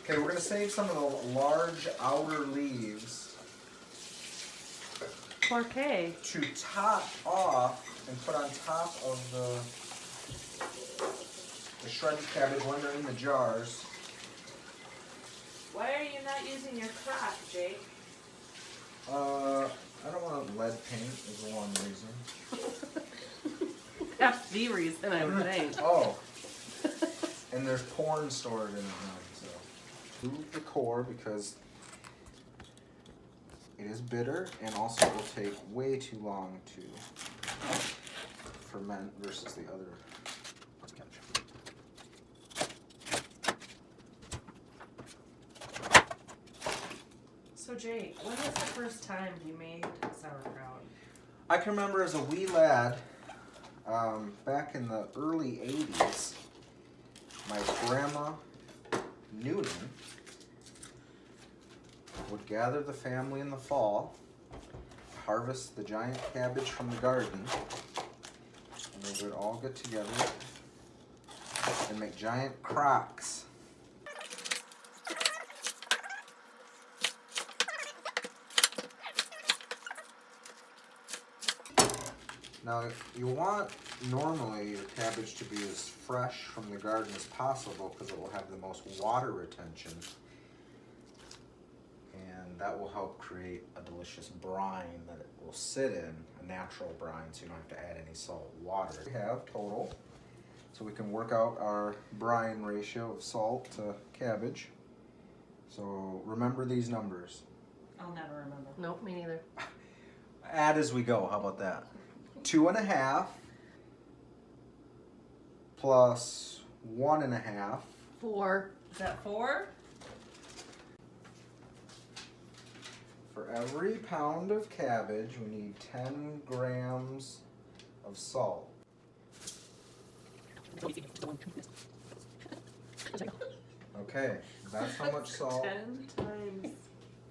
Okay, we're going to save some of the large outer leaves Parquet. to top off and put on top of the shredded cabbage when they're in the jars. Why are you not using your crock, Jake? I don't want lead paint is one reason. That's the reason, I would think. Oh. And there's porn stored in it now, so. Remove the core because it is bitter and also will take way too long to ferment versus the other. So Jake, when was the first time you made sauerkraut? I can remember as a wee lad, back in the early 80s, my grandma, Noonan, would gather the family in the fall, harvest the giant cabbage from the garden, and they would all get together and make giant crocks. Now, you want normally your cabbage to be as fresh from the garden as possible because it will have the most water retention. And that will help create a delicious brine that it will sit in, a natural brine, so you don't have to add any salt water. We have total, so we can work out our brine ratio of salt to cabbage. So remember these numbers. I'll never remember. Nope, me neither. Add as we go, how about that? 2.5 plus 1.5. 4. Is that 4? For every pound of cabbage, we need 10 grams of salt. Okay, that's how much salt. 10 times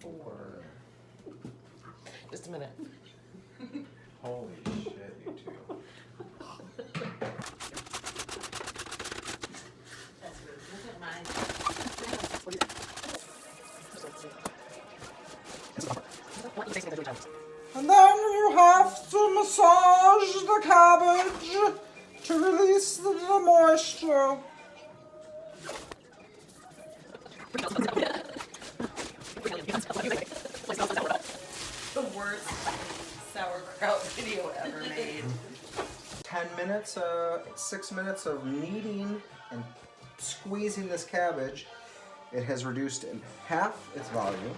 4. Just a minute. Holy shit, you two. That's good. Look at mine. And then you have to massage the cabbage to release the moisture. The worst sauerkraut video ever made. 10 minutes, 6 minutes of kneading and squeezing this cabbage. It has reduced in half its volume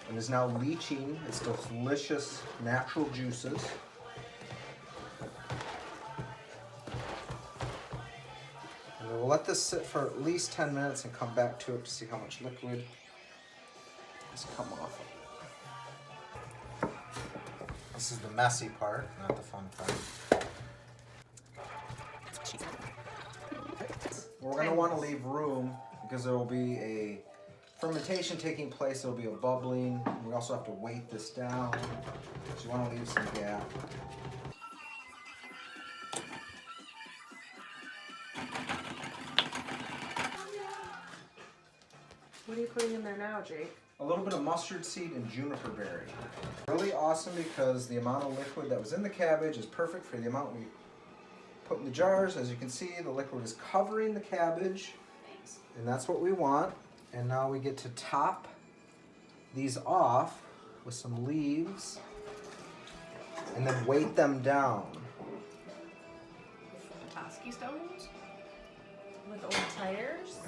and is now leaching its delicious natural juices. And we'll let this sit for at least 10 minutes and come back to it to see how much liquid has come off of it. This is the messy part, not the fun part. We're going to want to leave room because there will be a fermentation taking place. There will be a bubbling. We also have to weight this down, so you want to leave some gap. What are you putting in there now, Jake? A little bit of mustard seed and juniper berry. Really awesome because the amount of liquid that was in the cabbage is perfect for the amount we put in the jars. As you can see, the liquid is covering the cabbage, and that's what we want. And now we get to top these off with some leaves and then weight them down. Petoskey stones? With old tires?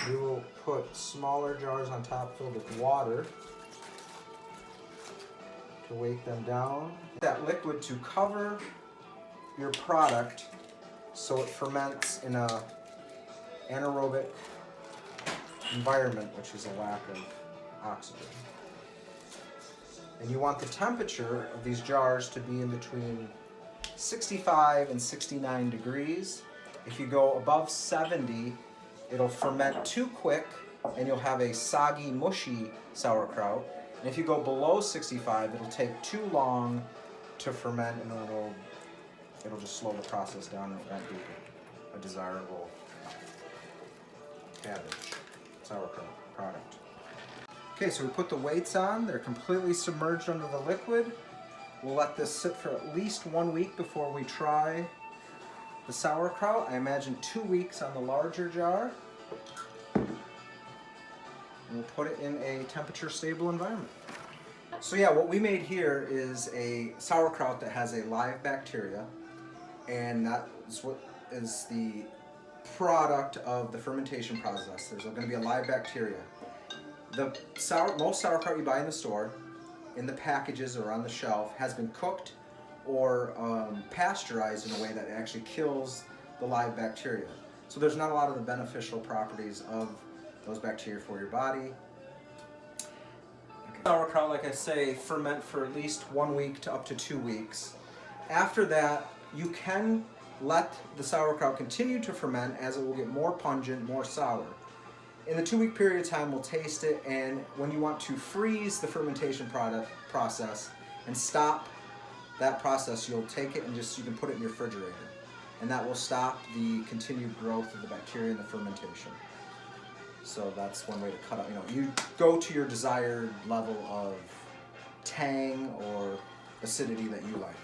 We will put smaller jars on top filled with water to weight them down. That liquid to cover your product so it ferments in a anaerobic environment, which is a lack of oxygen. And you want the temperature of these jars to be in between 65 and 69 degrees. If you go above 70, it'll ferment too quick and you'll have a soggy, mushy sauerkraut. And if you go below 65, it'll take too long to ferment and it'll just slow the process down and it won't be a desirable cabbage. sauerkraut product. Okay, so we put the weights on. They're completely submerged under the liquid. We'll let this sit for at least 1 week before we try the sauerkraut. I imagine 2 weeks on the larger jar. And we'll put it in a temperature stable environment. So yeah, what we made here is a sauerkraut that has a live bacteria, and that is what is the product of the fermentation process. There's going to be a live bacteria. Most sauerkraut you buy in the store, in the packages or on the shelf, has been cooked or pasteurized in a way that actually kills the live bacteria. So there's not a lot of the beneficial properties of those bacteria for your body. Sauerkraut, like I say, ferment for at least 1 week to up to 2 weeks. After that, you can let the sauerkraut continue to ferment as it will get more pungent, more sour. In the 2 week period of time, we'll taste it, and when you want to freeze the fermentation process and stop that process, you'll take it and you can put it in your refrigerator. And that will stop the continued growth of the bacteria in the fermentation. So that's one way to cut out, you go to your desired level of tang or acidity that you like.